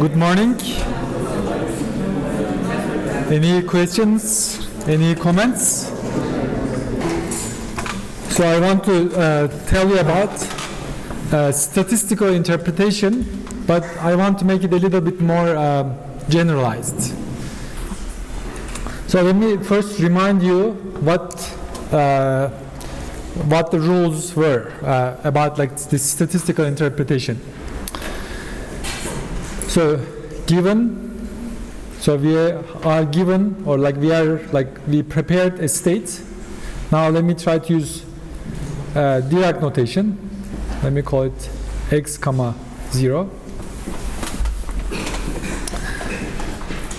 Good morning. Any questions? Any comments? So I want to tell you about statistical interpretation, but I want to make it a little bit more generalized. So let me first remind you what the rules were about like this statistical interpretation. So we are given, or like we prepared a state. Now let me try to use Dirac notation. Let me call it x comma 0.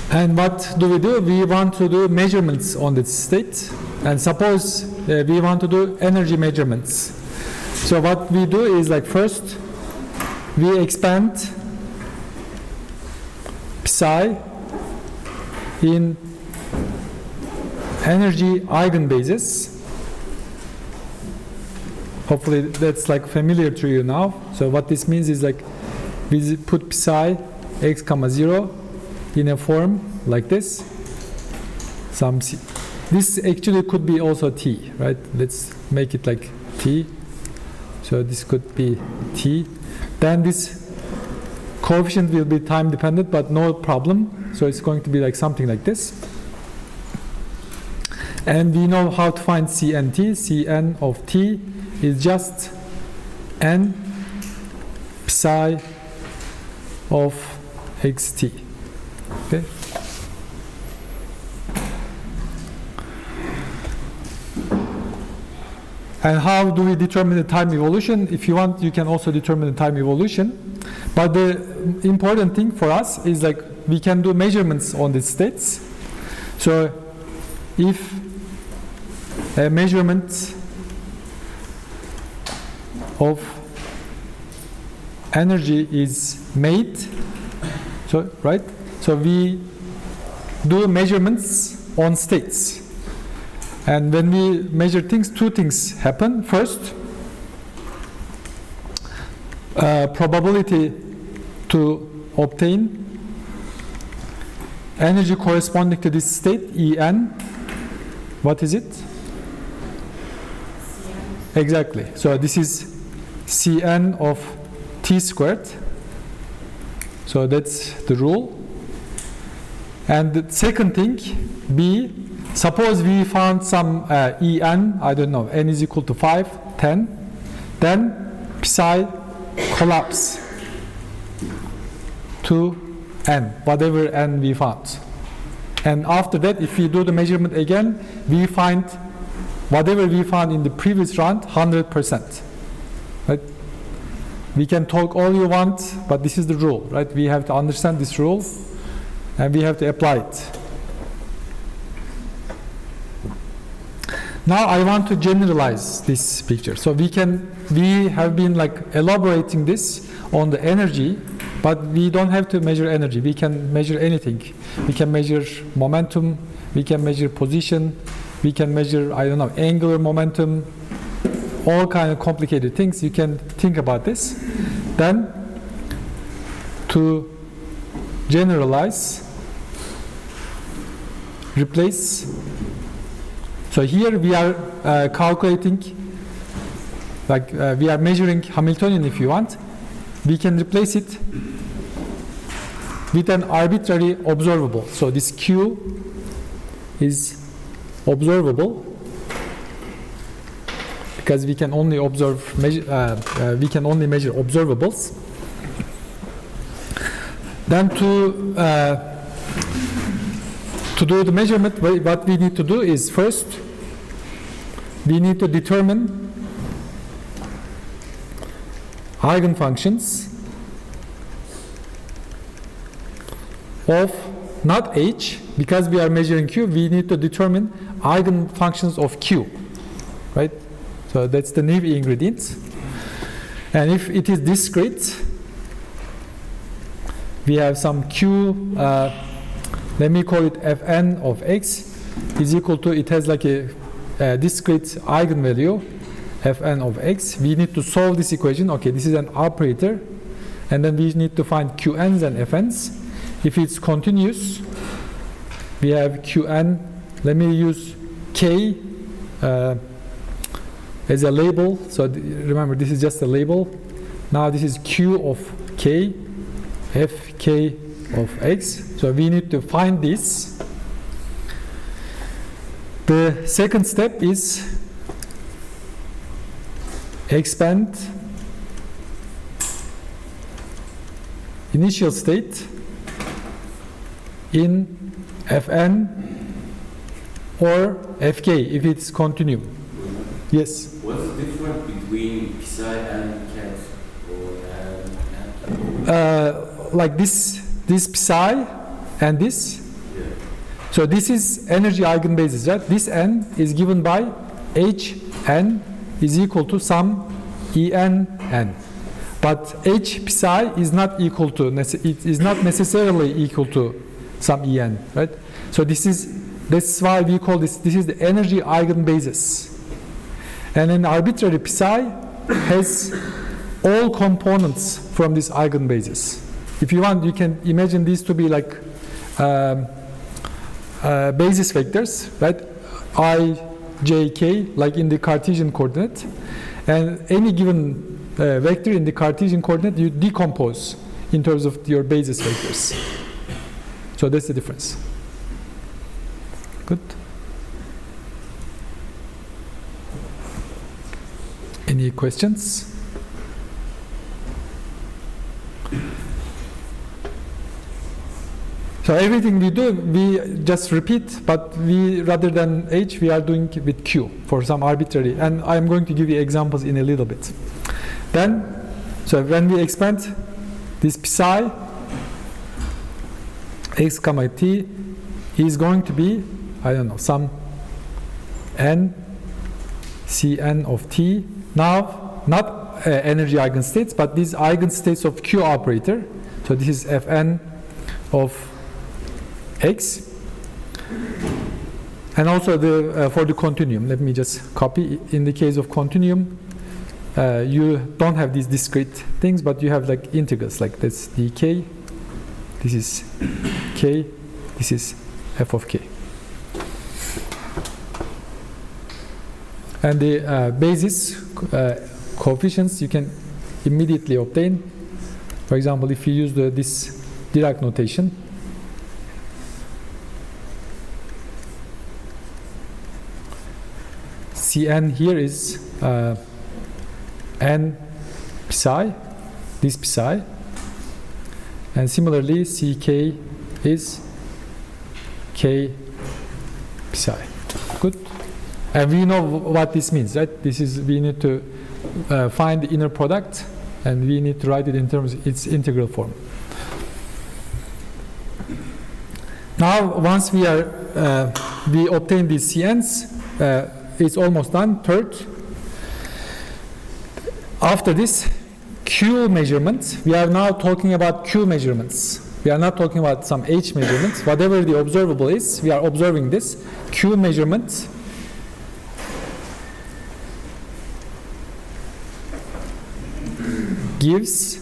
And what do? We want to do measurements on this state. And suppose we want to do energy measurements. So what we do is like first we expand psi in energy eigenbases. Hopefully that's like familiar to you now. So what this means is like we put psi x comma 0 in a form like this. This actually could be also t, right? Let's make it like t. So this could be t. Then this coefficient will be time dependent, but no problem. So it's going to be like something like this. And we know how to find CNT. Cn of t is just n psi of xt. Okay. And how do we determine the time evolution? If you want, you can also determine the time evolution. But the important thing for us is like we can do measurements on these states. So if a measurement of energy is made, so we do measurements on states. And when we measure things, two things happen. First, probability to obtain energy corresponding to this state, En. What is it? Cn. Exactly. So this is Cn of t squared. So that's the rule. And the second thing, B, suppose we found some En, I don't know, n is equal to 5, 10, then psi collapse to n, whatever n we found. And after that, if we do the measurement again, we find whatever we found in the previous round, 100%. Right? We can talk all you want, but this is the rule, right? We have to understand this rule, and we have to apply it. Now I want to generalize this picture. So we have been like elaborating this on the energy, but we don't have to measure energy. We can measure anything. We can measure momentum, we can measure position, we can measure, I don't know, angular momentum, all kind of complicated things. You can think about this. Then to generalize, replace. So here we are calculating, like we are measuring Hamiltonian if you want. We can replace it with an arbitrary observable. So this Q is observable because we can only measure observables. Then to do the measurement, what we need to do is first we need to determine eigenfunctions of not H, because we are measuring Q, we need to determine eigenfunctions of Q, right? So that's the new ingredient. And if it is discrete, we have some Q, let me call it Fn of x is equal to, it has like a discrete eigenvalue Fn of x. We need to solve this equation. Okay, this is an operator, and then we need to find Qn's and Fn's. If it's continuous, we have Qn. Let me use K as a label. So remember, this is just a label. Now this is Q of K, Fk of X. So we need to find this. The second step is expand initial state in Fn or Fk if it's continuum. Yes? What's the difference between psi and ket? Like this psi and this. Yeah. So this is energy eigenbasis, right? This n is given by Hn is equal to some En n. But H psi is not equal to, it is not necessarily equal to some En, right? So that's why we call this is the energy eigenbasis. And an arbitrary psi has all components from this eigenbasis. If you want, you can imagine these to be like basis vectors, right? I, j, k, like in the Cartesian coordinate. And any given vector in the Cartesian coordinate, you decompose in terms of your basis vectors. So that's the difference. Good. Any questions? So everything we do, we just repeat, but we, rather than H, we are doing with Q for some arbitrary. And I'm going to give you examples in a little bit. Then, so when we expand this psi, x comma t is going to be, I don't know, some n Cn of t. Now, not energy eigenstates, but these eigenstates of Q operator. So this is Fn of X. And also for the continuum, let me just copy. In the case of continuum, you don't have these discrete things, but you have like integrals, like this dk, this is k, this is f of k. And the basis coefficients you can immediately obtain. For example, if you use this Dirac notation, Cn here is n psi, this psi, and similarly Ck is k psi. Good. And we know what this means, right? This is, we need to find the inner product, and we need to write it in terms of its integral form. Now, once we obtain these Cn's, it's almost done. Third, after this Q measurement, we are now talking about Q measurements. We are not talking about some H measurements. Whatever the observable is, we are observing this. Q measurement gives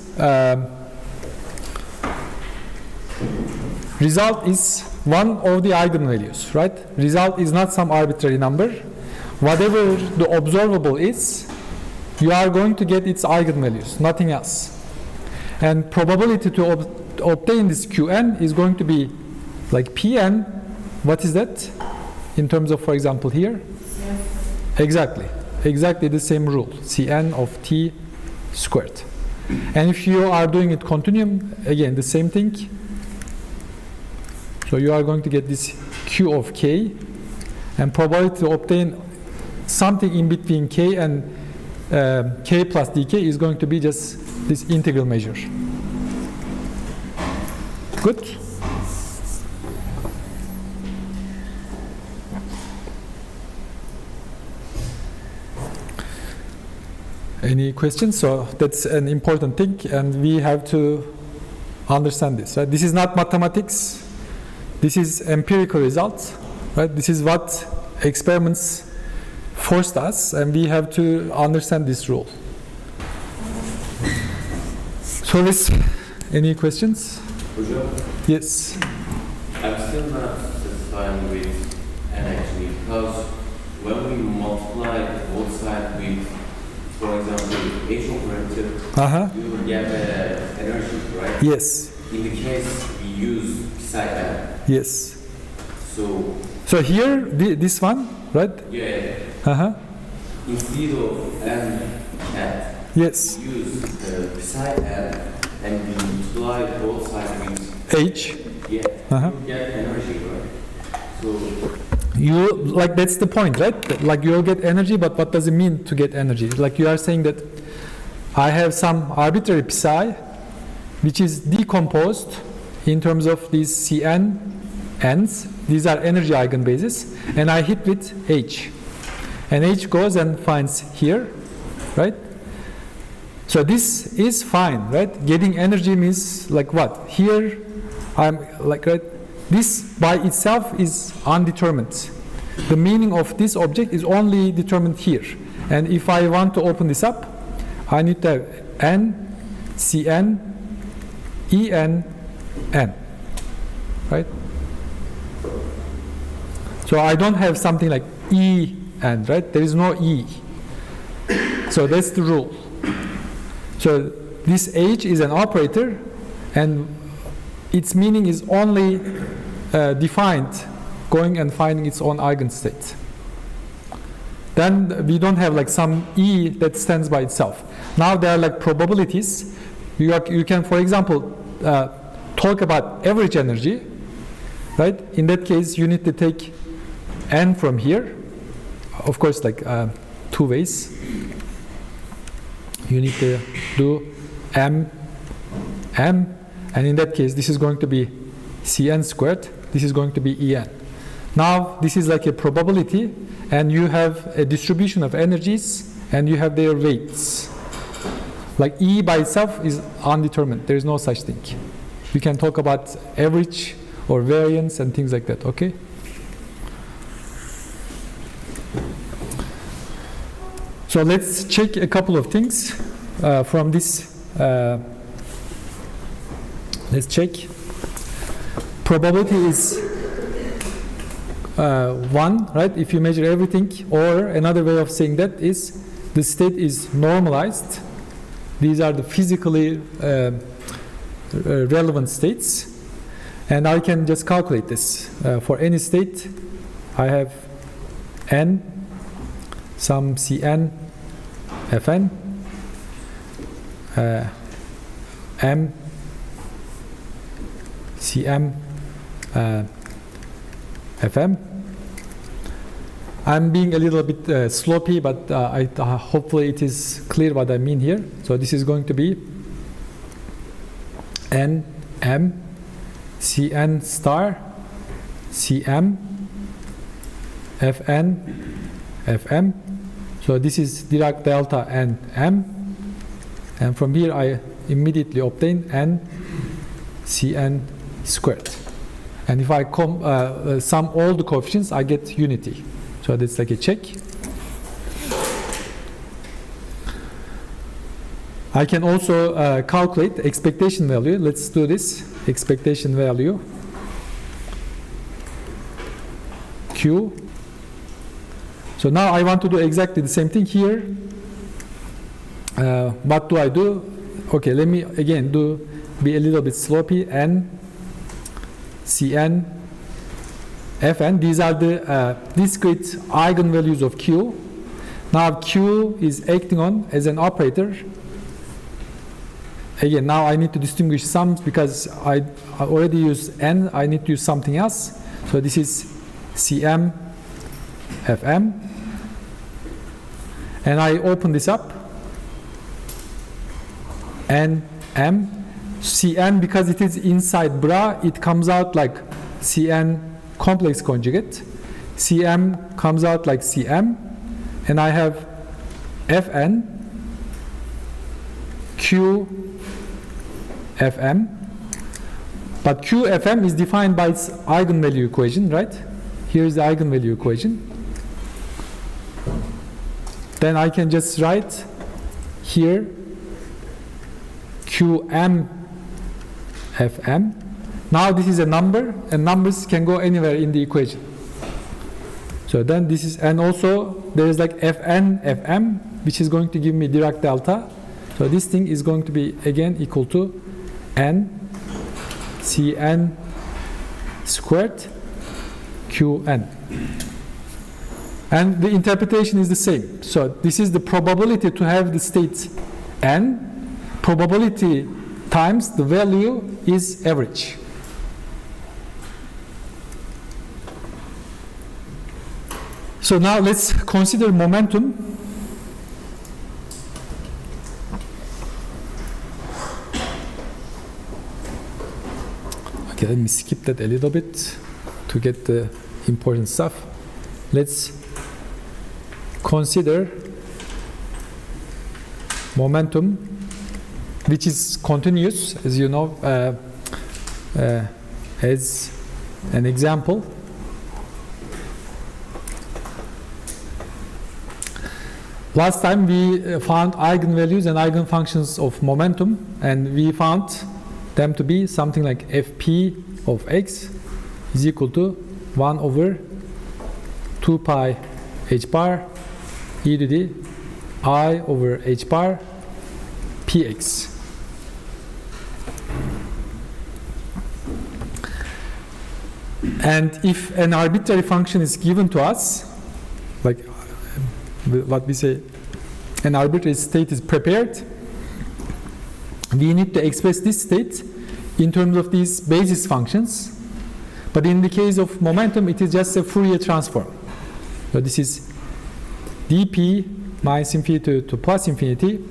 result is one of the eigenvalues, right? Result is not some arbitrary number. Whatever the observable is, you are going to get its eigenvalues, nothing else. And probability to obtain this Qn is going to be like Pn. What is that in terms of, for example, here? Exactly the same rule, Cn of t squared. And if you are doing it continuum, again the same thing. So you are going to get this Q of k, and probability to obtain something in between k and k plus dk is going to be just this integral measure. Good? Any questions? So that's an important thing, and we have to understand this, right? This is not mathematics. This is empirical results, right? This is what experiments forced us, and we have to understand this rule. So any questions? Hocam, Yes. I'm still not satisfied with n actually because when we multiply both sides with, for example, h operator, we will get energy, right? Yes. In the case we use psi n. Yes. So here, this one, right? yeah, instead of n cat, Yes. we use psi n and we multiply both sides with H. yeah, you get energy, right? So That's the point, right? Like you'll get energy, but what does it mean to get energy? Like you are saying that I have some arbitrary psi, which is decomposed in terms of these Cn n's. These are energy eigenbases, and I hit with H. And H goes and finds here, right? So this is fine, right? Getting energy means like what? Here, I'm like, right? This by itself is undetermined. The meaning of this object is only determined here. And if I want to open this up, I need to have n, Cn, En, n, right? So I don't have something like En, right? There is no E. So that's the rule. So this H is an operator, and its meaning is only defined going and finding its own eigenstate. Then we don't have like some E that stands by itself. Now there are like probabilities. You can, for example, talk about average energy, right? In that case, you need to take n from here. Of course, like two ways. You need to do m, and in that case, this is going to be Cn squared. This is going to be En. Now, this is like a probability, and you have a distribution of energies, and you have their weights. Like E by itself is undetermined. There is no such thing. We can talk about average or variance and things like that, okay? So let's check a couple of things from this. Let's check. Probability is 1, right? If you measure everything, or another way of saying that is the state is normalized. These are the physically relevant states, and I can just calculate this. For any state, I have n, some Cn, Fn, m, Cm, Fm. I'm being a little bit sloppy, but hopefully it is clear what I mean here. So this is going to be n, m, Cn star, Cm, Fn, Fm. So this is Dirac delta and m. And from here I immediately obtain n Cn squared. And if I sum all the coefficients, I get unity. So that's like a check. I can also calculate expectation value. Let's do this. Expectation value Q. So now I want to do exactly the same thing here. What do I do? Okay, let me again be a little bit sloppy. N, Cn, Fn. These are the discrete eigenvalues of Q. Now Q is acting on as an operator. Again, now I need to distinguish sums because I already used N. I need to use something else. So this is Cm, Fm. And I open this up. N, M. Cn, because it is inside bra, it comes out like Cn complex conjugate. Cm comes out like Cm. And I have Fn, Q, Fm. But QFM is defined by its eigenvalue equation, right? Here is the eigenvalue equation. Then I can just write here Q Qm Fm. Now this is a number, and numbers can go anywhere in the equation. So then this is, and also there is like Fn Fm, which is going to give me Dirac delta. So this thing is going to be again equal to n Cn squared Qn. And the interpretation is the same. So this is the probability to have the state n. Probability times the value is average. So now let's consider momentum. Okay, let me skip that a little bit to get the important stuff. Let's consider momentum, which is continuous, as you know, as an example. Last time we found eigenvalues and eigenfunctions of momentum, and we found them to be something like Fp of x is equal to 1 over 2 pi h bar e to the I over h bar px. And if an arbitrary function is given to us, like what we say, an arbitrary state is prepared, we need to express this state in terms of these basis functions. But in the case of momentum, it is just a Fourier transform. So this is dp minus infinity to plus infinity.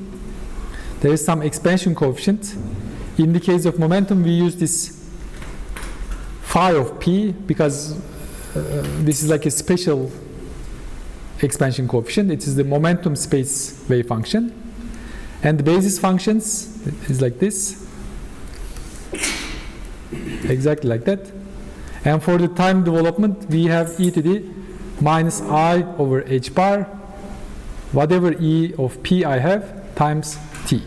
There is some expansion coefficient. In the case of momentum, we use this phi of p because this is like a special expansion coefficient. It is the momentum space wave function. And the basis functions is like this. Exactly like that. And for the time development, we have e to the minus I over h bar, whatever e of p I have, times t.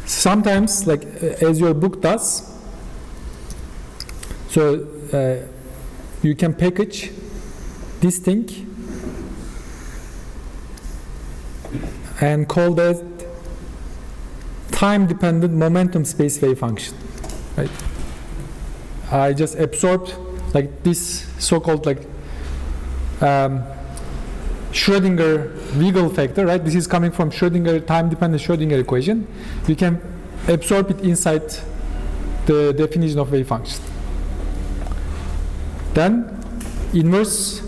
Sometimes, like as your book does, so you can package this thing and call that time-dependent momentum space wave function, right? I just absorbed like this so-called like Schrödinger Wiggle factor, right? This is coming from Schrödinger time-dependent Schrödinger equation. We can absorb it inside the definition of wave function. Then inverse,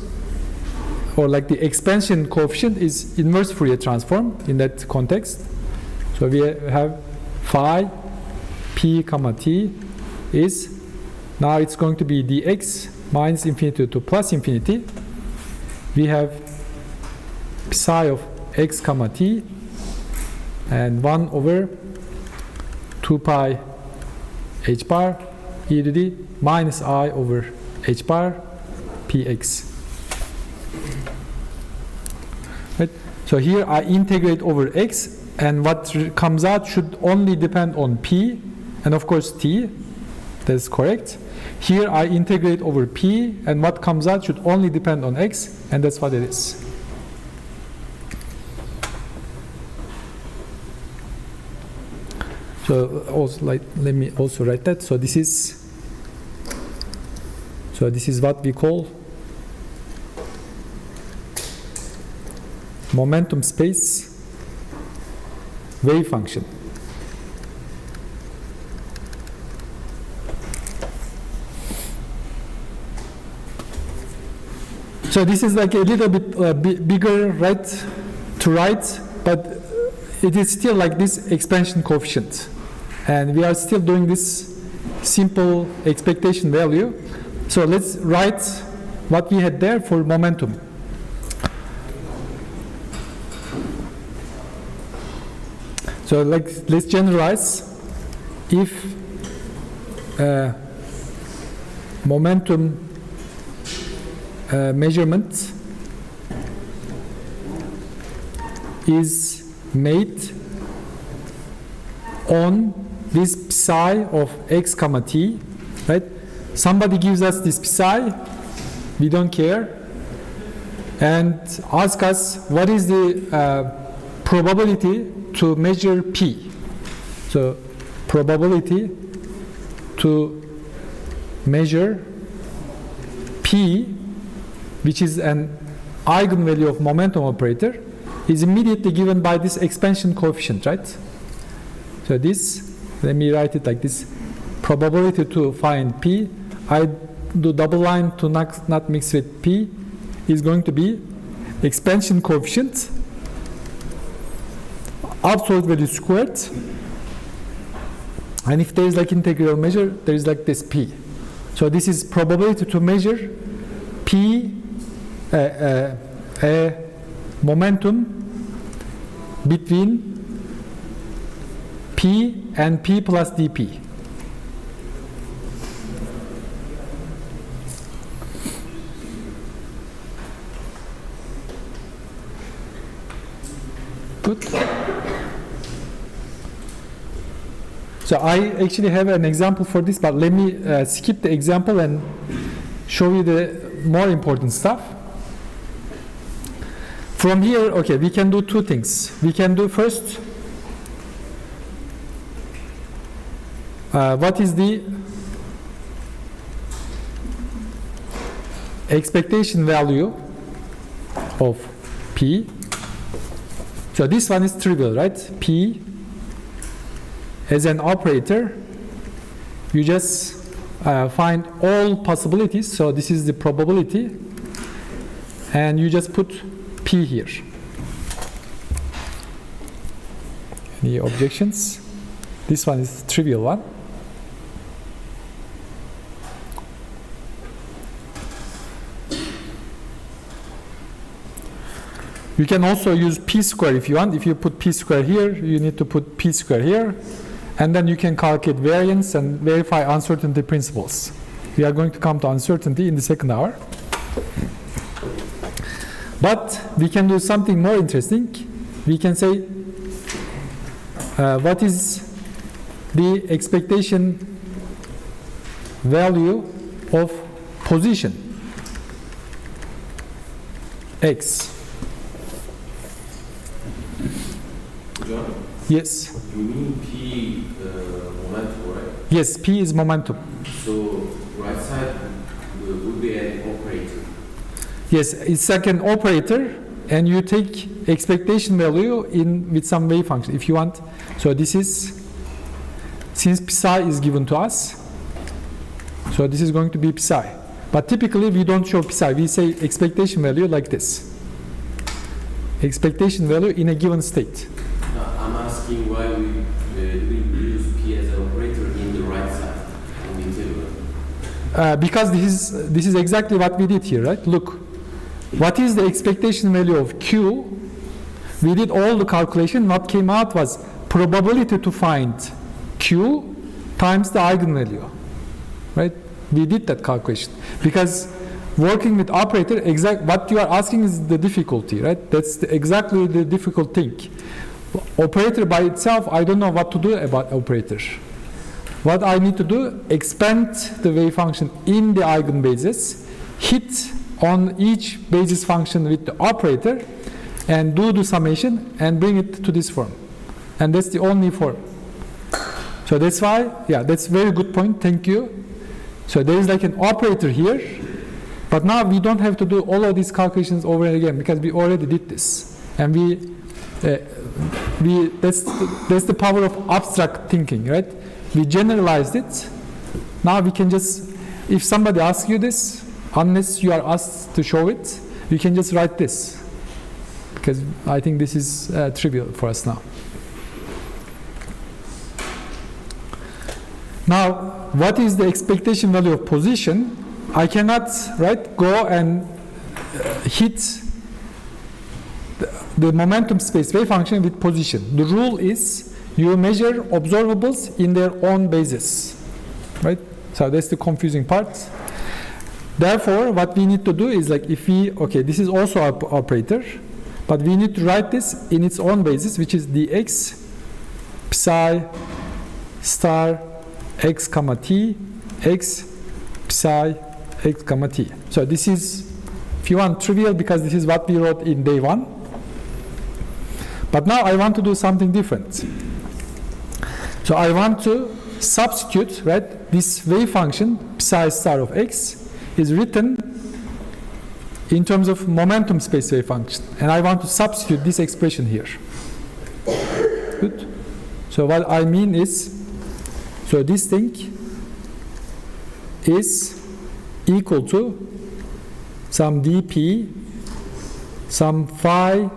or like the expansion coefficient, is inverse Fourier transform in that context. So we have phi p comma t is, now it's going to be dx minus infinity to plus infinity. We have psi of x comma t and 1 over 2 pi h bar e to the minus I over h bar px. Right? So here I integrate over x, and what comes out should only depend on p and of course t. That's correct. Here I integrate over p, and what comes out should only depend on x, and that's what it is. So also, like, let me also write that. So this is what we call momentum space wave function. So this is like a little bit bigger, right, to write, but it is still like this expansion coefficient. And we are still doing this simple expectation value. So let's write what we had there for momentum. So like, let's generalize. If momentum measurement is made on this psi of x comma t, right? Somebody gives us this psi, we don't care, and ask us what is the probability to measure p. So probability to measure p, which is an eigenvalue of momentum operator, is immediately given by this expansion coefficient, right? So this, let me write it like this: probability to find p, I do double line to not mix with p, is going to be expansion coefficient, absolute value squared, and if there is like integral measure, there is like this p. So this is probability to measure p, a momentum between p and p plus dp. Good. So I actually have an example for this, but let me skip the example and show you the more important stuff. From here, okay, we can do two things. We can do first, what is the expectation value of P? So this one is trivial, right? P as an operator, you just find all possibilities. So this is the probability, and you just put P here. Any objections? This one is the trivial one. You can also use P square if you want. If you put P square here, you need to put P square here. And then you can calculate variance and verify uncertainty principles. We are going to come to uncertainty in the second hour. But we can do something more interesting. We can say, what is the expectation value of position X? John? Yes. You mean P momentum, right? Yes, P is momentum. So right side would be an operator. Yes, it's like an operator, and you take expectation value in with some wave function if you want. So this is, since psi is given to us, so this is going to be psi. But typically we don't show psi. We say expectation value like this. Expectation value in a given state. I'm asking why we use P as an operator in the right side on the integral. Because this is exactly what we did here, right? Look, what is the expectation value of Q? We did all the calculation. What came out was probability to find Q times the eigenvalue, right? We did that calculation because working with operator, what you are asking is the difficulty, right? That's exactly the difficult thing. Operator by itself, I don't know what to do about operator. What I need to do, expand the wave function in the eigenbasis, hit on each basis function with the operator, and do the summation and bring it to this form. And that's the only form. So that's why, yeah, that's a very good point. Thank you. So there is like an operator here, but now we don't have to do all of these calculations over and again because we already did this. And that's the power of abstract thinking, right? We generalized it. Now we can just, if somebody asks you this, unless you are asked to show it, you can just write this. Because I think this is trivial for us now. Now, what is the expectation value of position? I cannot, right, go and hit the momentum space wave function with position. The rule is you measure observables in their own basis, right? So that's the confusing part. Therefore, what we need to do is like if we, okay, this is also an operator, But we need to write this in its own basis, which is dx psi star x comma t x psi x comma t. So this is, if you want, trivial because this is what we wrote in day 1. But now I want to do something different. So I want to substitute, right, this wave function psi star of x is written in terms of momentum space wave function, and I want to substitute this expression here. Good. So what I mean is, so this thing is equal to some dp, some phi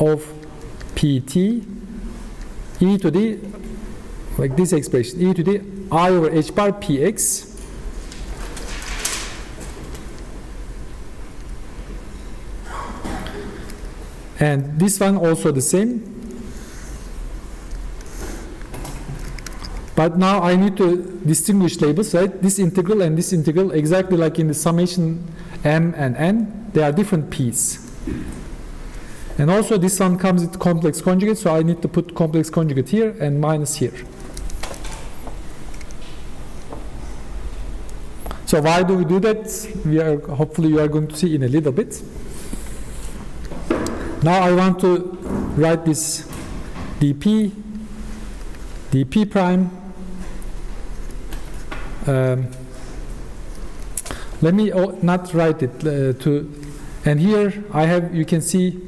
of pt, e to the, like this expression, e to the I over h bar px, and this one also the same. But now I need to distinguish labels, right? This integral and this integral, exactly like in the summation m and n, they are different p's. And also this one comes with complex conjugate, so I need to put complex conjugate here and minus here. So why do we do that? Hopefully you are going to see in a little bit. Now I want to write this dp prime. Let me not write it and here I have, you can see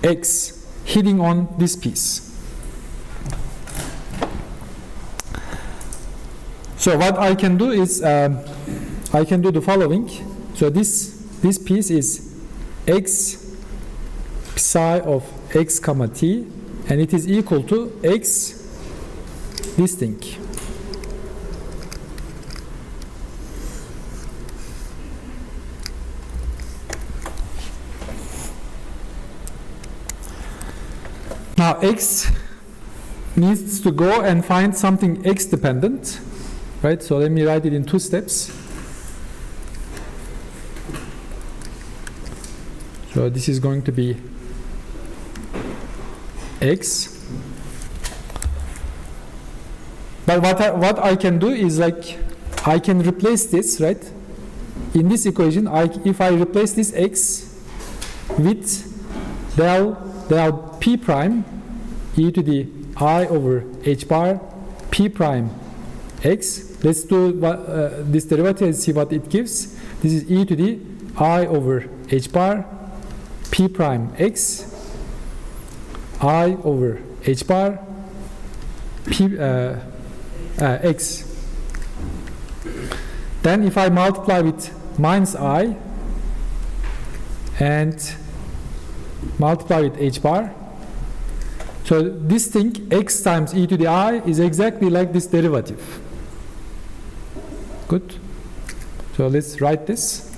x hitting on this piece. So what I can do is I can do the following. So this piece is x psi of x comma t, and it is equal to x this thing. Now x needs to go and find something x dependent, right? So let me write it in 2 steps. So this is going to be x. But what I can do is, like, I can replace this, right? In this equation, if I replace this x with del p prime e to the I over h bar p prime x. Let's do this derivative and see what it gives. This is e to the I over h bar p prime x I over h bar p x. Then if I multiply with minus I and multiply with h bar, so this thing x times e to the I is exactly like this derivative. Good. So let's write this.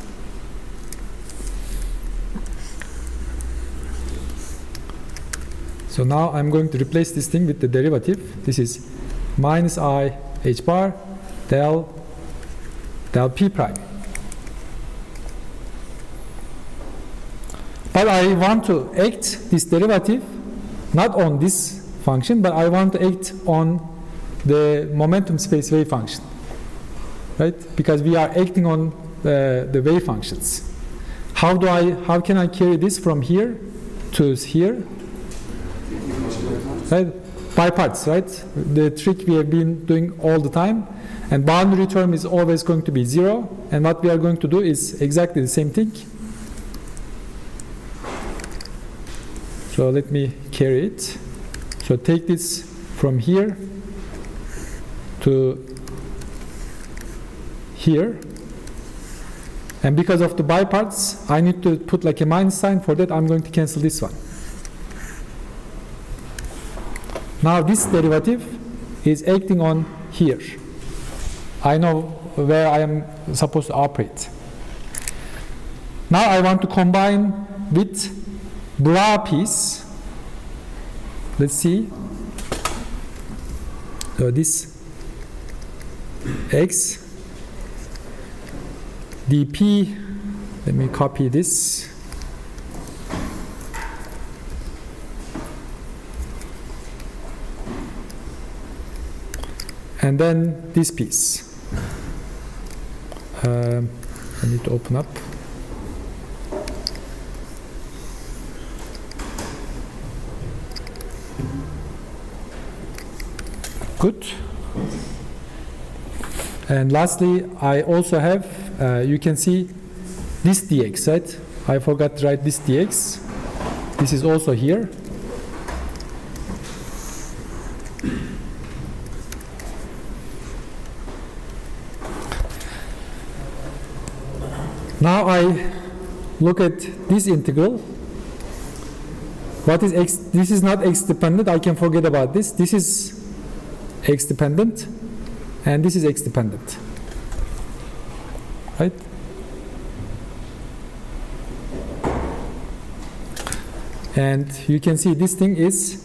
So now I'm going to replace this thing with the derivative. This is minus I h bar del p prime. But I want to act this derivative not on this function, but I want to act on the momentum space wave function, right? Because we are acting on the wave functions. How can I carry this from here to here? Right? By parts, right? The trick we have been doing all the time. And boundary term is always going to be 0. And what we are going to do is exactly the same thing. So let me carry it. So take this from here to here. And because of the by parts, I need to put like a minus sign. For that, I'm going to cancel this one. Now this derivative is acting on here. I know where I am supposed to operate. Now I want to combine with bra piece. Let's see. So this x dp Let me copy this. And then this piece. I need to open up. Good. And lastly, I also have, you can see this dx, right? I forgot to write this dx. This is also here. Now I look at this integral. What is x? This is not x dependent. I can forget about this. This is x dependent, and this is x dependent, right? And you can see this thing is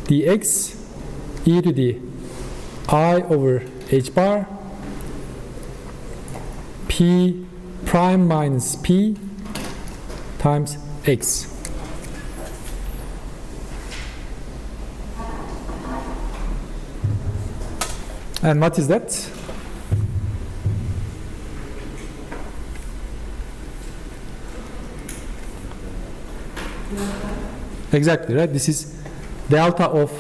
dx e to the I over h bar p prime minus p times x. And what is that? Exactly, right? This is delta of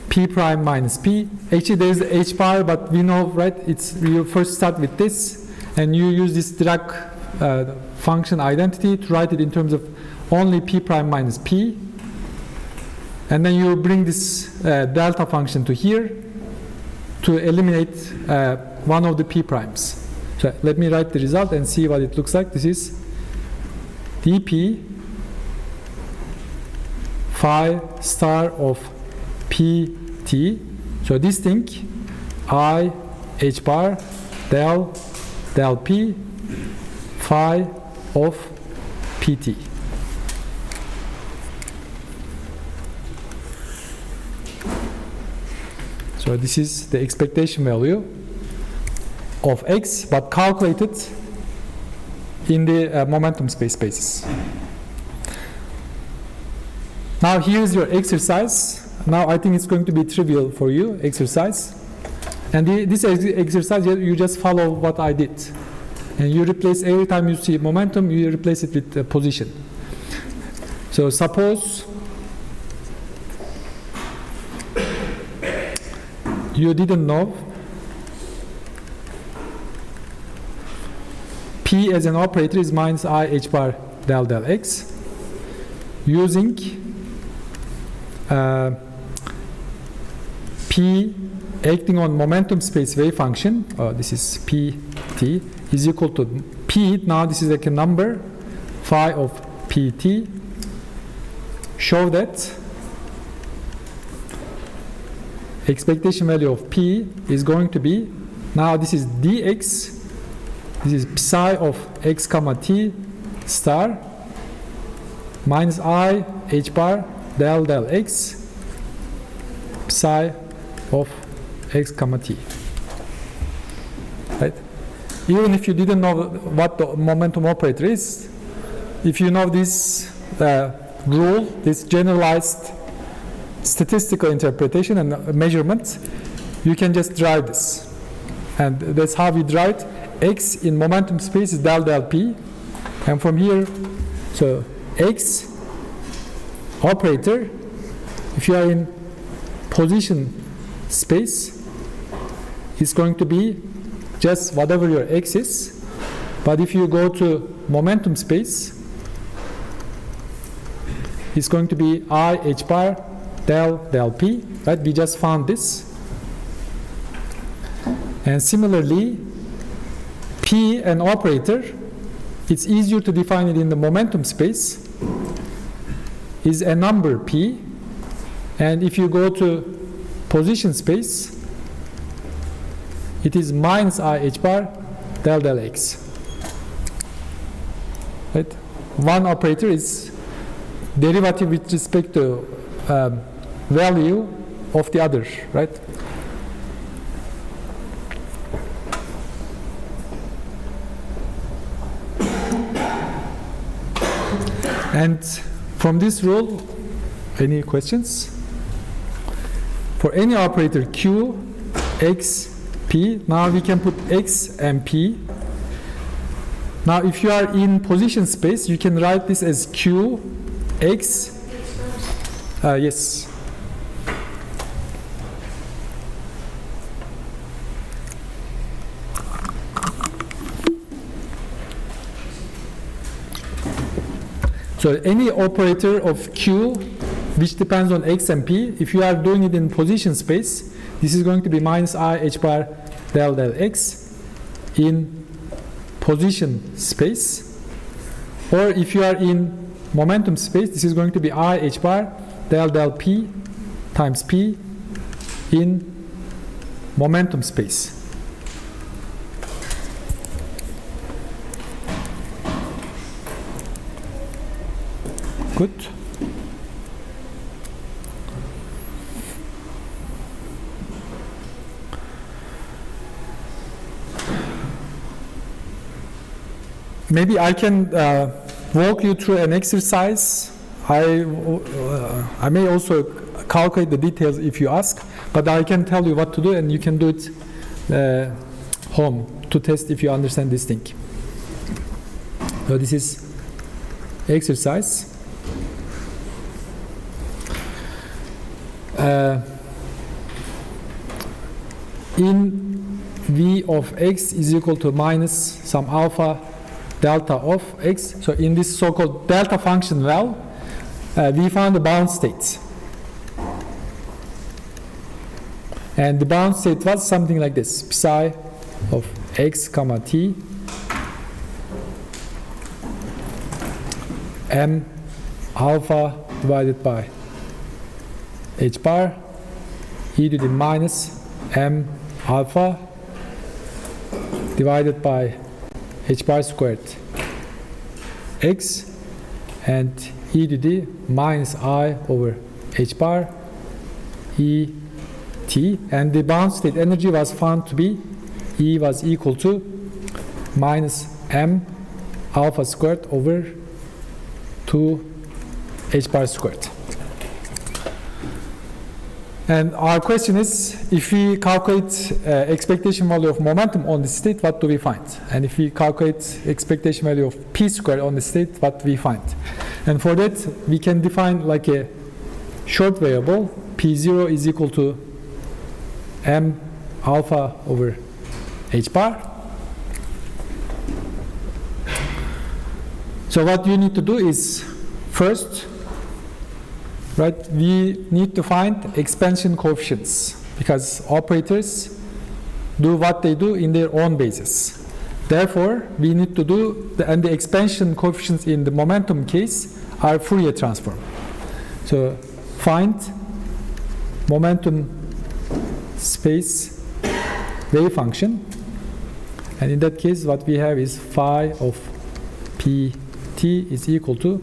p prime minus p. Actually, there is h bar, but we know, right? It's you first start with this, and you use this Dirac function identity to write it in terms of only p prime minus p, and then you bring this delta function to here to eliminate one of the p primes. So let me write the result and see what it looks like. This is dp phi star of pt. So this thing I h bar del p phi of pt. So this is the expectation value of x, but calculated in the momentum space basis. Now here's your exercise. Now I think it's going to be trivial for you, exercise. And this exercise, you just follow what I did. And you replace, every time you see momentum, you replace it with position. So suppose you didn't know P as an operator is minus I h bar del x using P acting on momentum space wave function, this is pt, is equal to P, now this is like a number, phi of pt, show that expectation value of P is going to be, now this is dx, this is psi of x comma t star minus I h bar del x psi of x comma t. Right? Even if you didn't know what the momentum operator is, if you know this rule, this generalized statistical interpretation and measurement, you can just derive this. And that's how we derive x in momentum space is del p. And from here, so x operator, if you are in position space, is going to be just whatever your x is. But if you go to momentum space, it's going to be I h bar del p, right? We just found this. And similarly, P an operator, it's easier to define it in the momentum space, is a number P. And if you go to position space, it is minus I h bar del x. Right? One operator is derivative with respect to value of the other, right? And from this rule, any questions? For any operator Q, X, P, now we can put X and P. Now if you are in position space, you can write this as Q, X, yes. So any operator of Q which depends on X and P, if you are doing it in position space, this is going to be minus I h bar del del X in position space. Or if you are in momentum space, this is going to be I h bar del del P times P in momentum space. Good. Maybe I can walk you through an exercise. I may also calculate the details if you ask, but I can tell you what to do and you can do it home to test if you understand this thing. So this is exercise. In V of X is equal to minus some alpha delta of X. So in this so-called delta function well, we found the bound state. And the bound state was something like this. Psi of X comma T M alpha divided by H bar e to the minus M alpha divided by H bar squared X and e to the minus I over H bar E T, and the bound state energy was found to be E was equal to minus M alpha squared over 2 H bar squared. And our question is, if we calculate expectation value of momentum on the state, what do we find? And if we calculate expectation value of P squared on the state, what do we find? And for that, we can define like a short variable. P0 is equal to M alpha over H bar. So what you need to do is, first, right, we need to find expansion coefficients because operators do what they do in their own basis. Therefore, we need to do, and the expansion coefficients in the momentum case are Fourier transform. So find momentum space wave function, and in that case what we have is phi of pt is equal to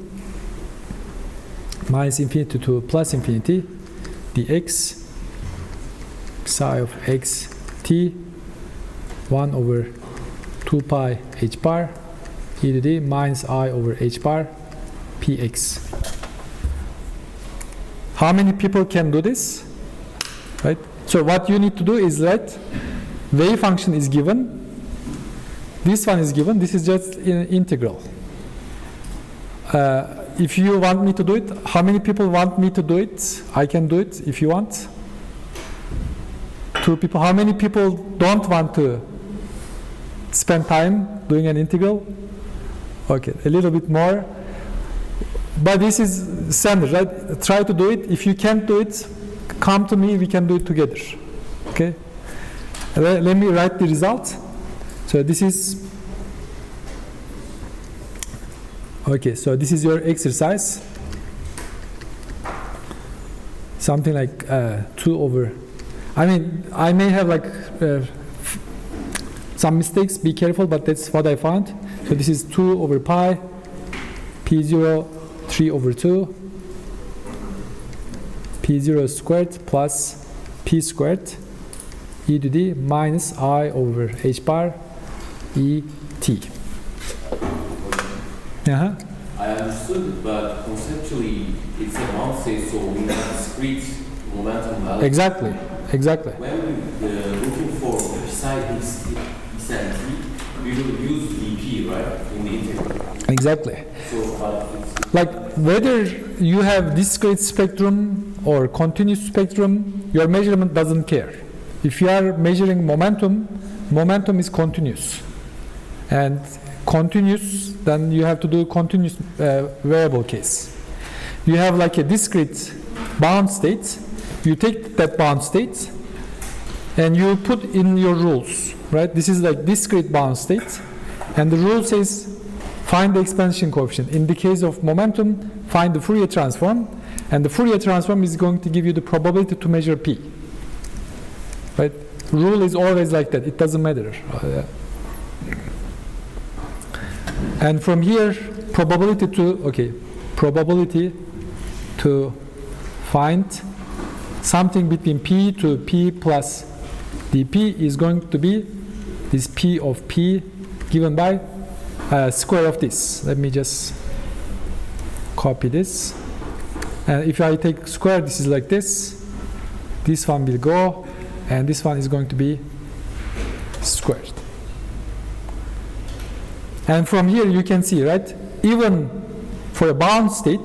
minus infinity to plus infinity dx psi of x t 1 over 2 pi h bar e to the minus I over h bar px. How many people can do this? Right? So what you need to do is that wave function is given, this one is given, this is just an integral. If you want me to do it, how many people want me to do it? I can do it if you want. 2 people. How many people don't want to spend time doing an integral? Okay, a little bit more. But this is standard, right? Try to do it. If you can't do it, come to me, we can do it together. Okay? Let me write the result. So this is, okay, so this is your exercise. Something like 2 over, I mean, I may have like some mistakes, be careful, but that's what I found. So this is 2 over pi, P0, 3 over 2, P0 squared plus P squared e to the minus I over h bar e t. I understood it, but conceptually it's a bound state, so we have discrete momentum value. Exactly. When we're looking for precise x and t, we will use dp, right, in the integral. Exactly. So, like whether you have discrete spectrum or continuous spectrum, your measurement doesn't care. If you are measuring momentum, momentum is continuous. And continuous, then you have to do continuous variable case. You have like a discrete bound state. You take that bound state and you put in your rules, right? This is like discrete bound state. And the rule says find the expansion coefficient. In the case of momentum, find the Fourier transform. And the Fourier transform is going to give you the probability to measure P. Right? Rule is always like that. It doesn't matter. And from here, probability to find something between P to P plus dP is going to be this P of P given by square of this. Let me just copy this. And if I take square, this is like this. This one will go, and this one is going to be squared. And from here you can see, right? Even for a bound state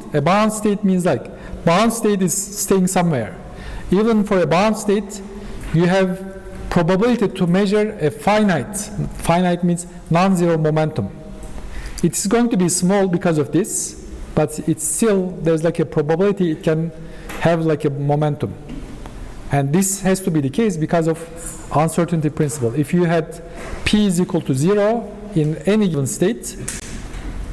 means like bound state is staying somewhere. Even for a bound state, you have probability to measure a finite. Finite means non-zero momentum. It's going to be small because of this, but it's still, there's like a probability it can have like a momentum. And this has to be the case because of uncertainty principle. If you had P is equal to 0 in any given state,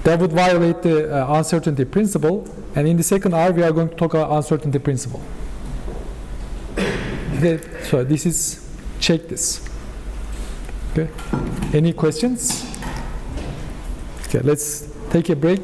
that would violate the uncertainty principle. And in the second hour, we are going to talk about uncertainty principle. Okay, so this is, check this. Okay, any questions? Okay, let's take a break.